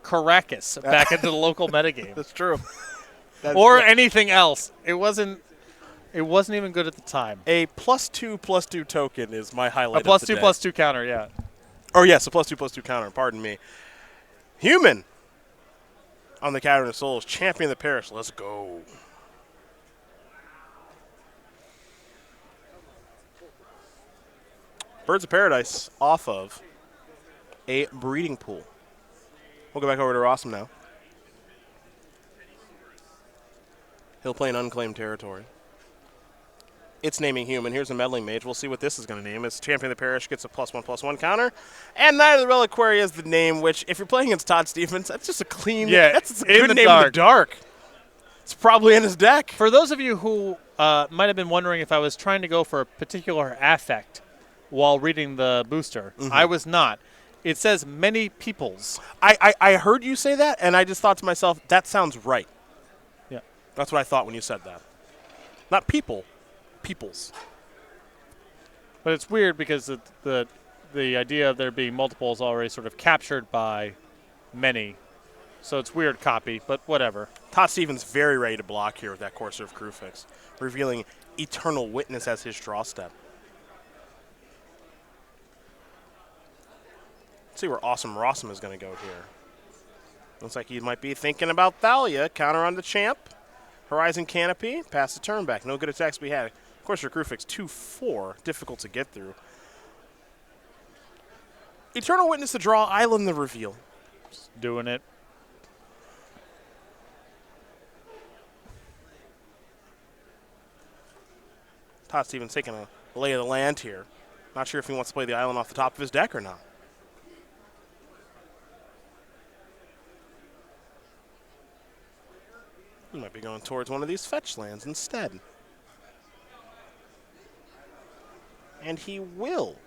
Caracas back into the local metagame. That's true. Or anything else. It wasn't even good at the time. A +2/+2 token is my highlight. A +2/+2 counter, yeah. Or yes, a +2/+2 counter. Pardon me. Human on the Cavern of Souls, champion of the parish. Let's go. Birds of Paradise off of a breeding pool. We'll go back over to Rosum now. He'll play an unclaimed territory. It's naming human. Here's a meddling mage. We'll see what this is going to name. It's champion of the parish, gets a +1/+1 counter. And Knight of the Reliquary is the name, which, if you're playing against Todd Stevens, that's just a clean, that's a good name in the dark. It's probably in his deck. For those of you who might have been wondering if I was trying to go for a particular affect while reading the booster, I was not. It says many peoples. I heard you say that, and I just thought to myself, that sounds right. Yeah. That's what I thought when you said that. Not people. Peoples. But it's weird because the idea of there being multiple is already sort of captured by many. So it's weird copy, but whatever. Todd Stevens very ready to block here with that Courser of Crewfix, revealing Eternal Witness as his draw step. Let's see where Awesome Rosum is going to go here. Looks like he might be thinking about Thalia. Counter on the champ. Horizon Canopy. Pass the turn back. No good attacks to be had. Of course, your Crewfix 2/4. Difficult to get through. Eternal Witness to draw. Island the reveal. Just doing it. Todd Stevens taking a lay of the land here. Not sure if he wants to play the island off the top of his deck or not. He might be going towards one of these fetch lands instead. And he will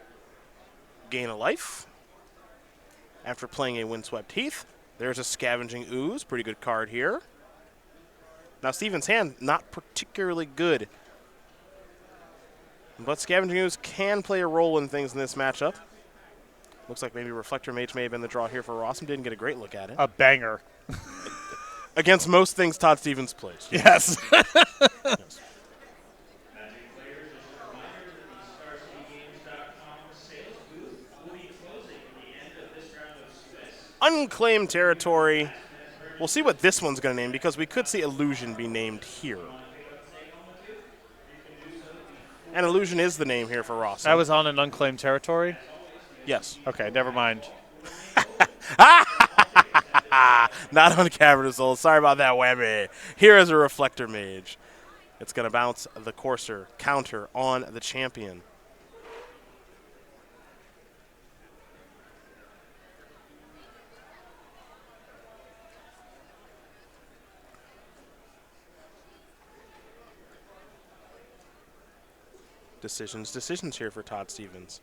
gain a life after playing a Windswept Heath. There's a Scavenging Ooze. Pretty good card here. Now, Stevens' hand, not particularly good. But Scavenging Ooze can play a role in things in this matchup. Looks like maybe Reflector Mage may have been the draw here for Rosum. Didn't get a great look at it. A banger. Against most things Todd Stevens plays. Yes. Yes. Unclaimed territory. We'll see what this one's going to name because we could see Illusion be named here. And Illusion is the name here for Ross. I was on an unclaimed territory? Yes. Okay, never mind. Not on Cavern of Souls. Sorry about that, whammy. Here is a Reflector Mage. It's going to bounce the Courser counter on the champion. Decisions here for Todd Stevens.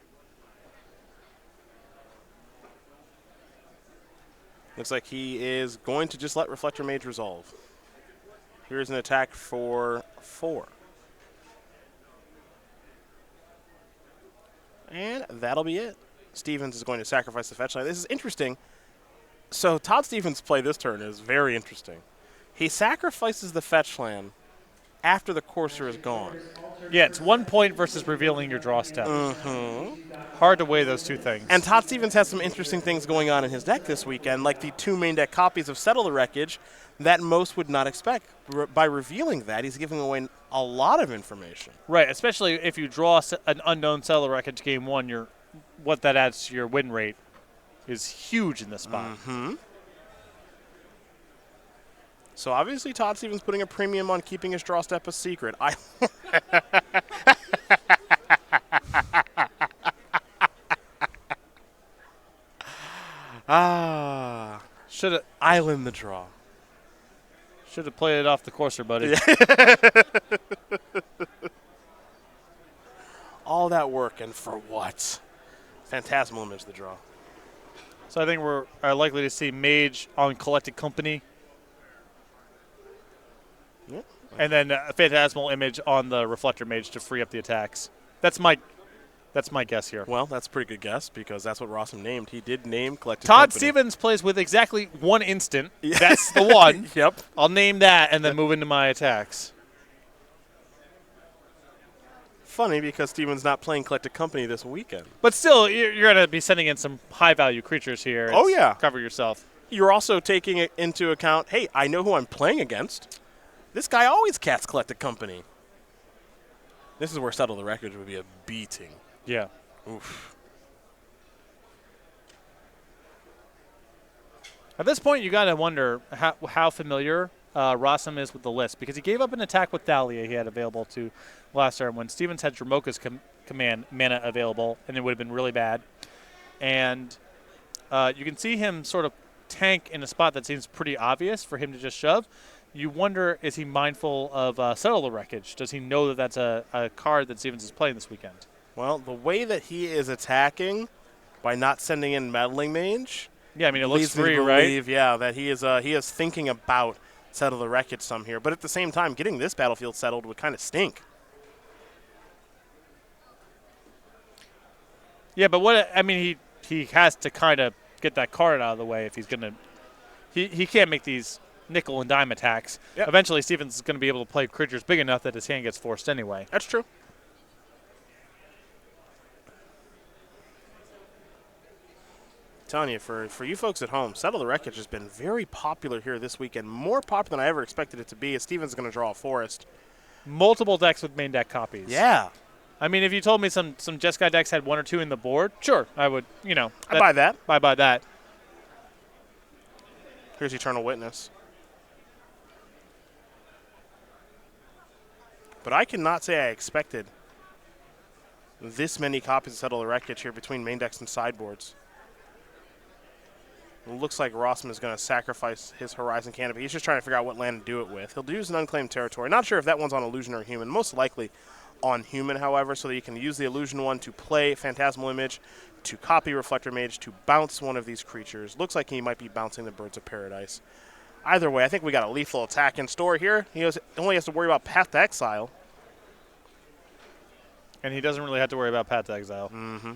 Looks like he is going to just let Reflector Mage resolve. Here's an attack for 4. And that'll be it. Stevens is going to sacrifice the fetch line. This is interesting. So Todd Stevens' play this turn is very interesting. He sacrifices the fetch land after the Courser is gone. Yeah, it's 1 point versus revealing your draw step. Hard to weigh those two things. And Todd Stevens has some interesting things going on in his deck this weekend, like the 2 main deck copies of Settle the Wreckage that most would not expect. By revealing that, he's giving away a lot of information. Right, especially if you draw an unknown Settle the Wreckage game 1, what that adds to your win rate is huge in this spot. So obviously Todd Stevens putting a premium on keeping his draw step a secret. Should have island the draw. Should have played it off the Courser, buddy. All that work and for what? Phantasmal Image the draw. So I think we're likely to see Mage on Collected Company. And then a Phantasmal Image on the Reflector Mage to free up the attacks. That's my That's my guess here. Well, that's a pretty good guess because that's what Rosum named. He did name Collected Todd Company. Stevens plays with exactly one instant. That's the one. Yep. I'll name that and then move into my attacks. Funny because Stevens not playing Collected Company this weekend. But still, you're going to be sending in some high-value creatures here. Oh, yeah. Cover yourself. You're also taking it into account, hey, I know who I'm playing against. This guy always casts Collected Company. This is where Settle the Wreckage would be a beating. Yeah. Oof. At this point, you got to wonder how familiar Rosum is with the list, because he gave up an attack with Thalia he had available to last turn when Stevens had Dramoka's command mana available, and it would have been really bad. And you can see him sort of tank in a spot that seems pretty obvious for him to just shove. You wonder, is he mindful of Settle the Wreckage? Does he know that that's a card that Stevens is playing this weekend? Well, the way that he is attacking by not sending in Meddling Mage, yeah, I mean, it looks leads me free, to right? believe, yeah, that he is thinking about Settle the Wreckage some here. But at the same time, getting this battlefield settled would kind of stink. Yeah, but what I mean, he has to kind of get that card out of the way if he's going to. He can't make these nickel and dime attacks. Yep. Eventually, Stevens is going to be able to play creatures big enough that his hand gets forced anyway. That's true. Telling you, for you folks at home, Settle the Wreckage has been very popular here this weekend. More popular than I ever expected it to be, as Stevens is going to draw a forest. Multiple decks with main deck copies. Yeah. I mean, if you told me some Jeskai decks had one or two in the board, sure, I would, I buy that. I buy that. Here's Eternal Witness. But I cannot say I expected this many copies of Settle the Wreckage here between main decks and sideboards. It looks like Rosum is going to sacrifice his Horizon Canopy. He's just trying to figure out what land to do it with. He'll use an Unclaimed Territory. Not sure if that one's on Illusion or Human. Most likely on Human, however, so that you can use the Illusion one to play Phantasmal Image, to copy Reflector Mage, to bounce one of these creatures. Looks like he might be bouncing the Birds of Paradise. Either way, I think we got a lethal attack in store here. He only has to worry about Path to Exile. And he doesn't really have to worry about Path to Exile. Mm-hmm.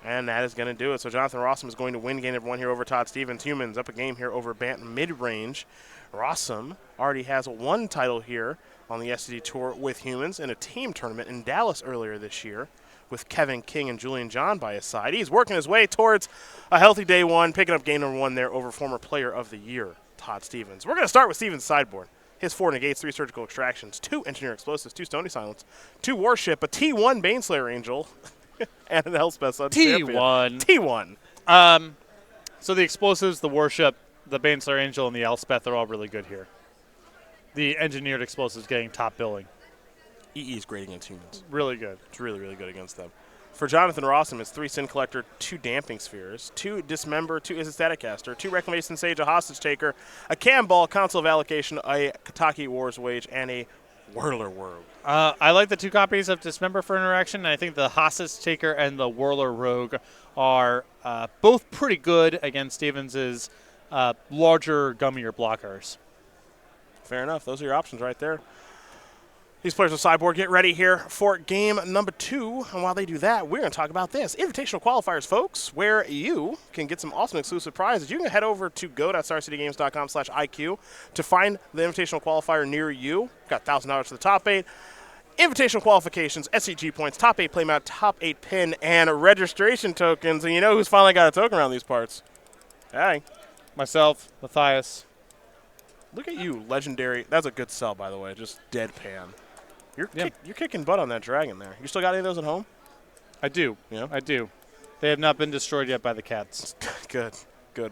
And that is going to do it. So Jonathan Rosum is going to win game number one here over Todd Stevens. Humans up a game here over Bant mid-range. Rosum already has one title here on the SCG Tour with Humans in a team tournament in Dallas earlier this year with Kevin King and Julian John by his side. He's working his way towards a healthy day one, picking up game number one there over former player of the year, Todd Stevens. We're going to start with Stevens' sideboard. His 4 negates, 3 surgical extractions, 2 engineer explosives, 2 stony silence, 2 warship, a T1 Baneslayer Angel, and an Elspeth Sun T1. T1. So the explosives, the warship, the Baneslayer Angel, and the Elspeth are all really good here. The engineered explosives getting top billing. EE is great against humans. Really good. It's really, really good against them. For Jonathan Rosum, it's 3 Sin Collector, 2 Damping Spheres, 2 Dismember, 2 Is a Static Caster, 2 Reclamation Sage, a Hostage Taker, a Cam Ball, Council of Allocation, a Kataki Wars Wage, and a Whirler Rogue. I like the 2 copies of Dismember for interaction, and I think the Hostage Taker and the Whirler Rogue are both pretty good against Stevens' larger, gummier blockers. Fair enough. Those are your options right there. These players on sideboard get ready here for game number 2. And while they do that, we're going to talk about this. Invitational qualifiers, folks, where you can get some awesome exclusive prizes. You can head over to go.starcitygames.com/IQ to find the invitational qualifier near you. Got $1,000 for the top 8. Invitational qualifications, SCG points, top 8 playmat, top 8 pin, and registration tokens. And you know who's finally got a token around these parts? Hey. Myself, Matthias. Look at you, legendary. That's a good sell, by the way. Just deadpan. You're kicking butt on that dragon there. You still got any of those at home? I do. Yeah, I do. They have not been destroyed yet by the cats. Good.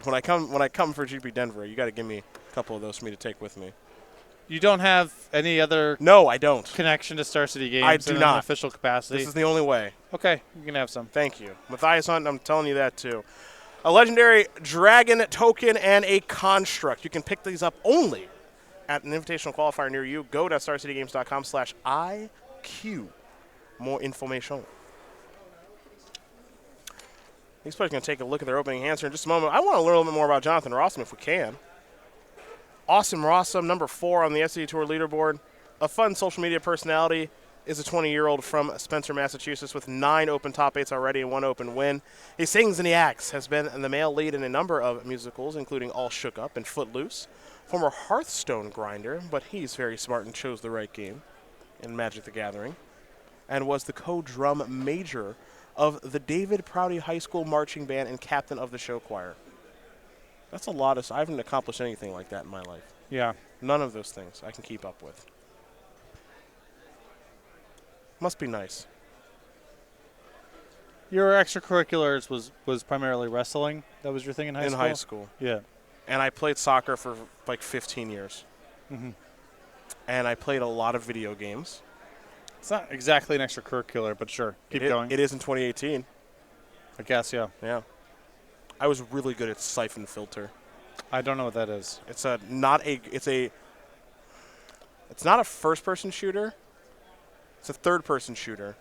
When I come for GP Denver, you got to give me a couple of those for me to take with me. You don't have any other No, I don't. connection to Star City Games I do in not. an official capacity? This is the only way. Okay, you can have some. Thank you. Matthias Hunt, I'm telling you that too. A legendary dragon token and a construct. You can pick these up only at an invitational qualifier near you. Go to starcitygames.com/IQ. More information. These players are going to take a look at their opening hands here in just a moment. I want to learn a little bit more about Jonathan Rosum if we can. Awesome Rosum, number 4 on the SCG Tour leaderboard. A fun social media personality. is a 20-year-old from Spencer, Massachusetts, with 9 open top 8s already and 1 open win. He sings and he acts, has been the male lead in a number of musicals, including All Shook Up and Footloose. Former Hearthstone grinder, but he's very smart and chose the right game in Magic the Gathering. And was the co-drum major of the David Prouty High School Marching Band and captain of the show choir. That's a lot of... I haven't accomplished anything like that in my life. Yeah. None of those things I can keep up with. Must be nice. Your extracurriculars was primarily wrestling. That was your thing in high school? In high school. Yeah. And I played soccer for like 15 years. Mm-hmm. And I played a lot of video games. It's not exactly an extracurricular, but sure. Keep going. It is in 2018. I guess, yeah. Yeah. I was really good at Siphon Filter. I don't know what that is. It's not a first-person shooter. It's a third-person shooter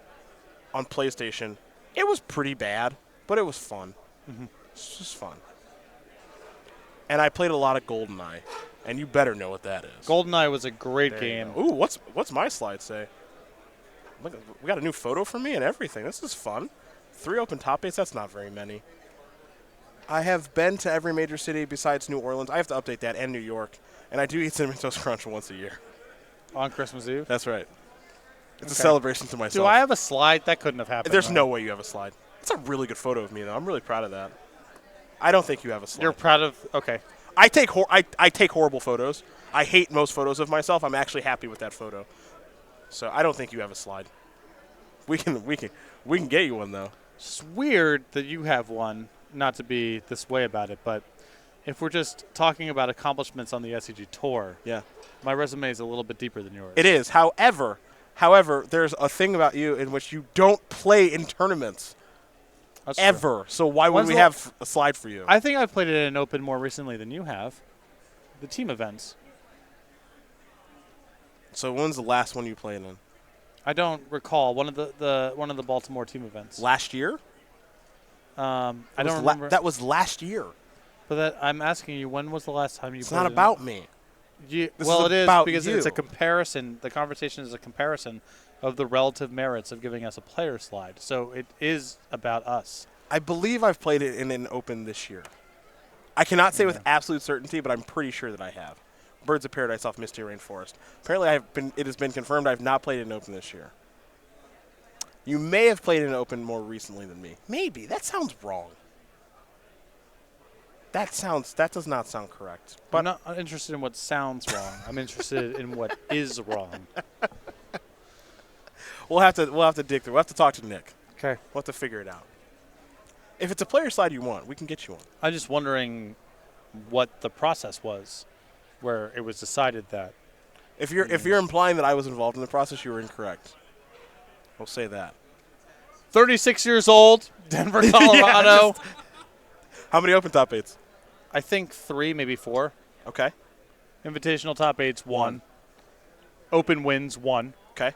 on PlayStation. It was pretty bad, but it was fun. Mm-hmm. It's just fun. And I played a lot of GoldenEye, and you better know what that is. GoldenEye was a great game. Ooh, what's my slide say? Look, we got a new photo from me and everything. This is fun. 3 open top 8s, that's not very many. I have been to every major city besides New Orleans. I have to update that, and New York. And I do eat Cinnamon Toast Crunch once a year. On Christmas Eve? That's right. It's a celebration to myself. Do I have a slide? That couldn't have happened. There's no way you have a slide. It's a really good photo of me, though. I'm really proud of that. I don't think you have a slide. You're proud of... Okay. I take horrible photos. I hate most photos of myself. I'm actually happy with that photo. So I don't think you have a slide. We can get you one, though. It's weird that you have one, not to be this way about it, but if we're just talking about accomplishments on the SCG Tour, yeah, my resume is a little bit deeper than yours. It is. However, there's a thing about you in which you don't play in tournaments. That's ever. True. So why would we have a slide for you? I think I've played it in an open more recently than you have. The team events. So when's the last one you played in? I don't recall. One of the Baltimore team events. Last year? I don't remember. That was last year. But I'm asking you, when was the last time you played? It's not about me. It is because you. It's a comparison. The conversation is a comparison of the relative merits of giving us a player slide. So it is about us. I believe I've played it in an open this year. I cannot say with absolute certainty, but I'm pretty sure that I have. Birds of Paradise off Misty Rainforest. Apparently, it has been confirmed I've not played an open this year. You may have played an open more recently than me. Maybe. That sounds wrong. That does not sound correct. But I'm not interested in what sounds wrong. I'm interested in what is wrong. We'll have to dig through. We'll have to talk to Nick. Okay. We'll have to figure it out. If it's a player slide you want, we can get you one. I'm just wondering what the process was, where it was decided that. If you're implying that I was involved in the process, you were incorrect. We'll say that. 36 years old, Denver, Colorado. How many open top 8s? I think 3, maybe 4. Okay. Invitational top 8s, 1. Open wins, 1. Okay.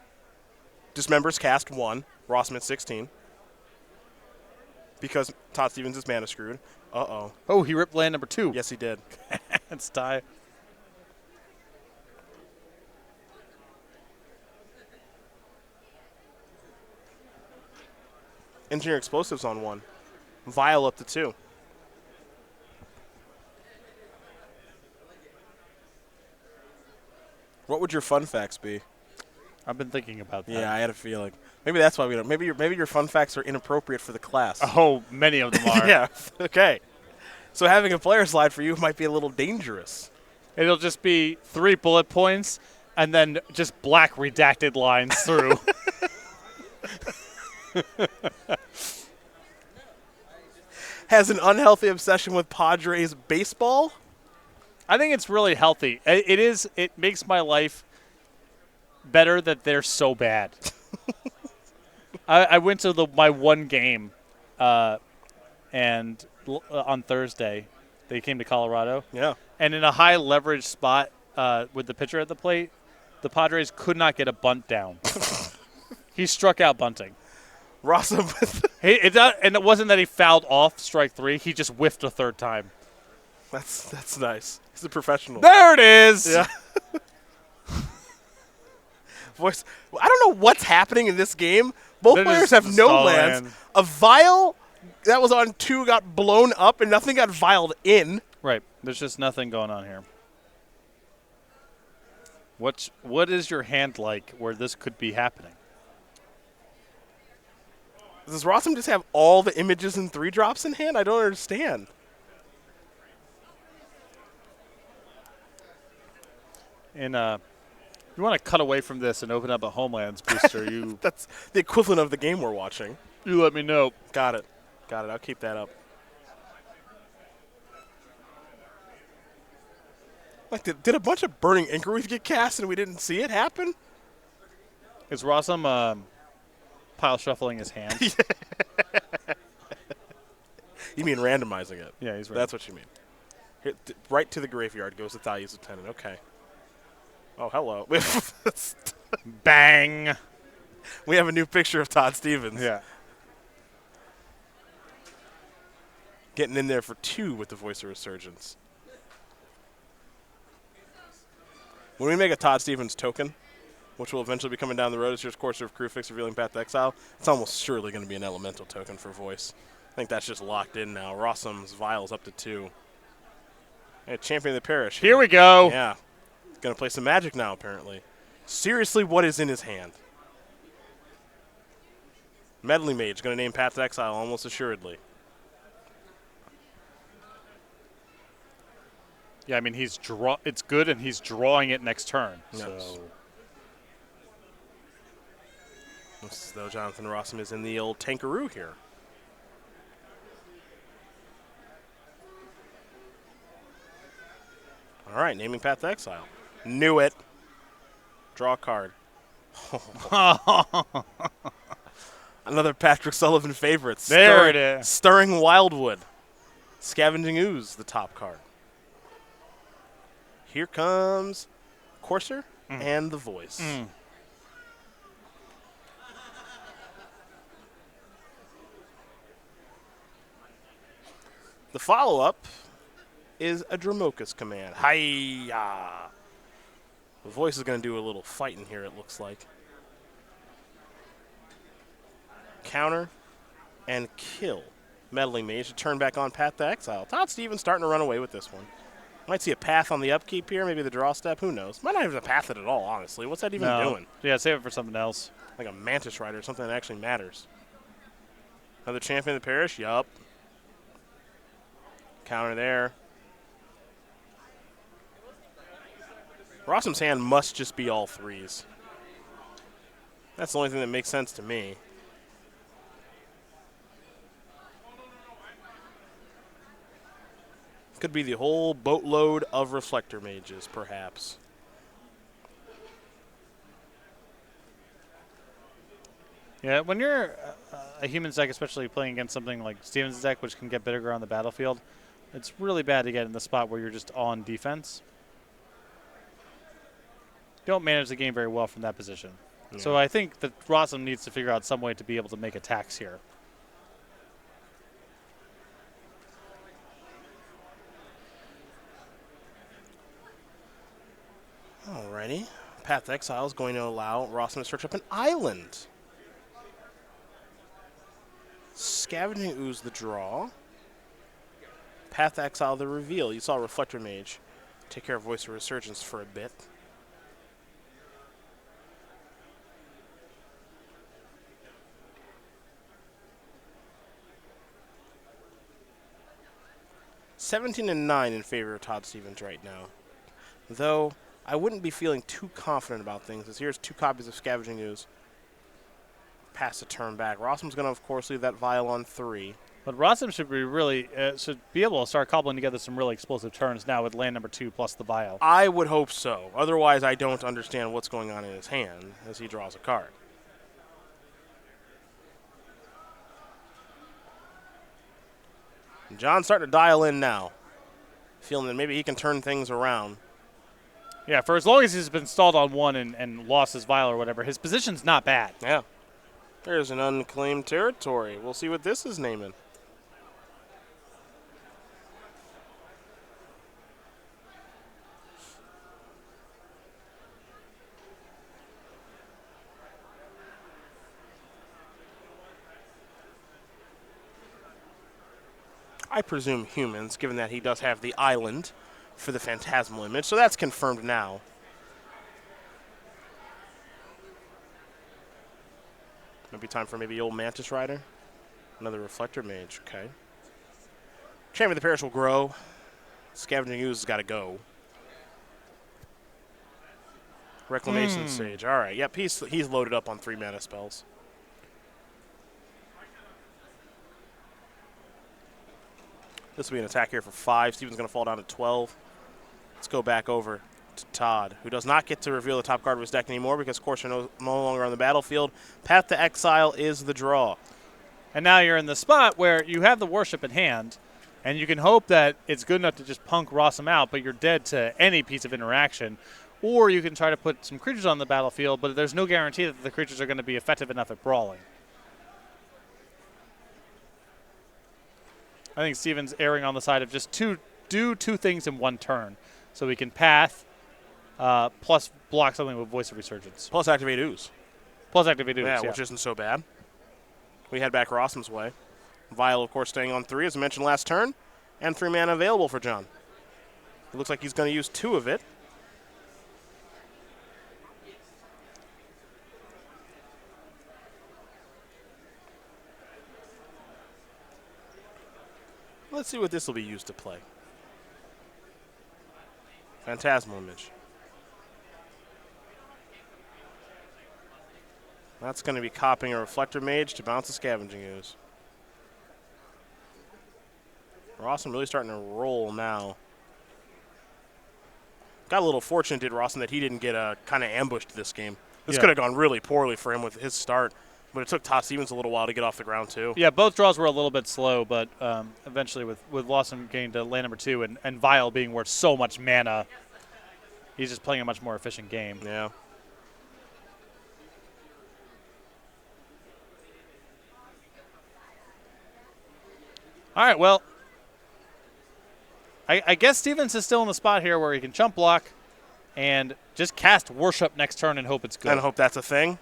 Dismembers cast, 1. Rosum at 16. Because Todd Stevens is mana screwed. Uh-oh. Oh, he ripped land number 2. Yes, he did. It's tie. Engineer Explosives on 1. Vial up to 2. What would your fun facts be? I've been thinking about that. Yeah, I had a feeling. Maybe that's why we don't. Maybe your fun facts are inappropriate for the class. Oh, many of them are. Yeah. Okay. So having a player slide for you might be a little dangerous. It'll just be 3 bullet points and then just black redacted lines through. Has an unhealthy obsession with Padres baseball? I think it's really healthy. It makes my life better that they're so bad. I went to my one game, and on Thursday, they came to Colorado. Yeah. And in a high leverage spot with the pitcher at the plate, the Padres could not get a bunt down. He struck out bunting. Rosum. And it wasn't that he fouled off strike 3. He just whiffed a third time. That's nice. He's a professional. There it is. Yeah. Voice. I don't know what's happening in this game. Both They're players just have no stall lands. land. A vial that was on 2 got blown up, and nothing got vialed in. Right. There's just nothing going on here. What is your hand like where this could be happening? Does Rosum just have all the images and 3-drops in hand? I don't understand. And you want to cut away from this and open up a Homelands booster, you That's the equivalent of the game we're watching. you let me know. Got it. Got it. I'll keep that up. Like, did a bunch of Burning Inquiries get cast and we didn't see it happen? Is Rosum pile shuffling his hand? You mean randomizing it? Yeah, he's right. That's what you mean. Here, right to the graveyard goes the Thalia's Lieutenant. Okay. Oh, hello. Bang! We have a new picture of Todd Stevens. Yeah. Getting in there for 2 with the Voice of Resurgence. When we make a Todd Stevens token, which will eventually be coming down the road as your Courser of Crewfix revealing Path to Exile, it's almost surely going to be an elemental token for Voice. I think that's just locked in now. Rossum's Vial's up to 2. Hey, Champion of the Parish. Here we go. Yeah. He's going to play some Magic now, apparently. Seriously, what is in his hand? Meddling Mage going to name Path to Exile almost assuredly. Yeah, I mean it's good, and he's drawing it next turn. Yes. So Looks as though Jonathan Rosum is in the old tankaroo here. All right, naming Path to Exile. Knew it. Draw a card. Another Patrick Sullivan favorite. There it is. Stirring Wildwood. Scavenging Ooze, the top card. Here comes Courser and the Voice. The follow-up is a Dramoka's command. Hi-ya! The Voice is going to do a little fighting here, it looks like. Counter and kill. Meddling Mage to turn back on Path to Exile. Todd Stevens starting to run away with this one. Might see a path on the upkeep here, maybe the draw step, who knows. Might not have to path it at all, honestly. What's that even doing? Yeah, save it for something else. Like a Mantis Rider, something that actually matters. Another Champion of the Parish? Yup. Counter there. Rossum's hand must just be all 3s. That's the only thing that makes sense to me. Could be the whole boatload of Reflector Mages, perhaps. Yeah, when you're a human deck, especially playing against something like Steven's deck, which can get bigger on the battlefield, it's really bad to get in the spot where you're just on defense. You don't manage the game very well from that position. Yeah. So I think that Rosum needs to figure out some way to be able to make attacks here. Alrighty. Path to Exile is going to allow Rosum to search up an island. Scavenging Ooze the draw. Path to Exile the reveal. You saw Reflector Mage take care of Voice of Resurgence for a bit. (17-9) in favor of Todd Stevens right now. Though I wouldn't be feeling too confident about things, as here's 2 copies of Scavenging Ooze. Pass the turn back. Rossum's going to, of course, leave that Vial on 3. But Rosum should be able to start cobbling together some really explosive turns now with land number 2 plus the Vial. I would hope so. Otherwise, I don't understand what's going on in his hand as he draws a card. John's starting to dial in now, feeling that maybe he can turn things around. Yeah, for as long as he's been stalled on 1 and lost his Vial or whatever, his position's not bad. Yeah. There's an unclaimed territory. We'll see what this is naming. I presume humans, given that he does have the island for the phantasmal image. So that's confirmed now. Maybe time for maybe old Mantis Rider. Another Reflector Mage. Okay. Champion of the Parish will grow. Scavenging Ooze has got to go. Reclamation Sage. All right. Yep, he's loaded up on 3 mana spells. This will be an attack here for 5. Steven's going to fall down to 12. Let's go back over to Todd, who does not get to reveal the top card of his deck anymore because Courser no longer on the battlefield. Path to Exile is the draw. And now you're in the spot where you have the Worship in hand, and you can hope that it's good enough to just punk Rosum out, but you're dead to any piece of interaction. Or you can try to put some creatures on the battlefield, but there's no guarantee that the creatures are going to be effective enough at brawling. I think Steven's erring on the side of just do 2 things in 1 turn. So we can path, plus block something with Voice of Resurgence. Plus activate Ooze. Plus activate Ooze, yeah. Which isn't so bad. We head back Rosum's way. Vial, of course, staying on 3, as I mentioned last turn, and 3 mana available for John. It looks like he's going to use 2 of it. Let's see what this will be used to play. Phantasmal Image. That's going to be copying a Reflector Mage to bounce a Scavenging Ooze. Rosum really starting to roll now. Got a little fortunate, did Rosum, that he didn't get kind of ambushed this game. This could have gone really poorly for him with his start, but it took Todd Stevens a little while to get off the ground too. Yeah, both draws were a little bit slow, but eventually with Rosum getting to land number 2 and Vial being worth so much mana, he's just playing a much more efficient game. Yeah. All right, well, I guess Stevens is still in the spot here where he can chump block and just cast Worship next turn and hope it's good. And hope that's a thing.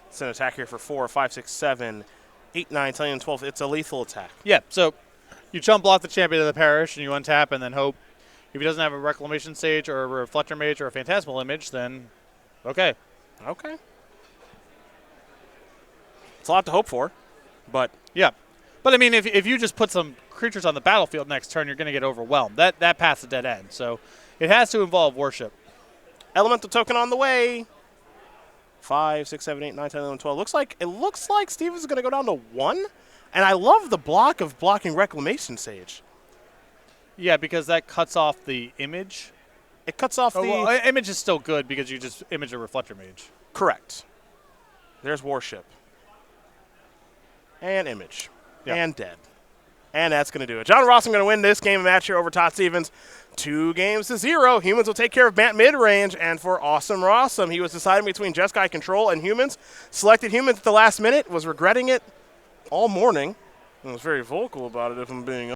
It's an attack here for 4, 5, 6, 7, 8, 9, 10, and 12. It's a lethal attack. Yeah, so you chump block the Champion of the Parish and you untap and then hope. If he doesn't have a Reclamation Sage or a Reflector Mage or a Phantasmal Image, then okay. Okay. It's a lot to hope for, but yeah. But, I mean, if you just put some creatures on the battlefield next turn, you're going to get overwhelmed. That path's a dead end. So it has to involve Worship. Elemental Token on the way. 5, 6, 7, 8, 9, 10, 11, 12. It looks like Stevens is going to go down to 1. And I love the block of blocking Reclamation Sage. Yeah, because that cuts off the image. It cuts off the... Well, image is still good because you just image a Reflector Mage. Correct. There's Worship. And image. Yep. And dead. And that's going to do it. John Rosum going to win this game match here over Todd Stevens. 2-0. Humans will take care of Bant mid-range. And for Awesome Rosum, he was deciding between Jeskai Control and Humans. Selected Humans at the last minute. Was regretting it all morning. And was very vocal about it, if I'm being honest.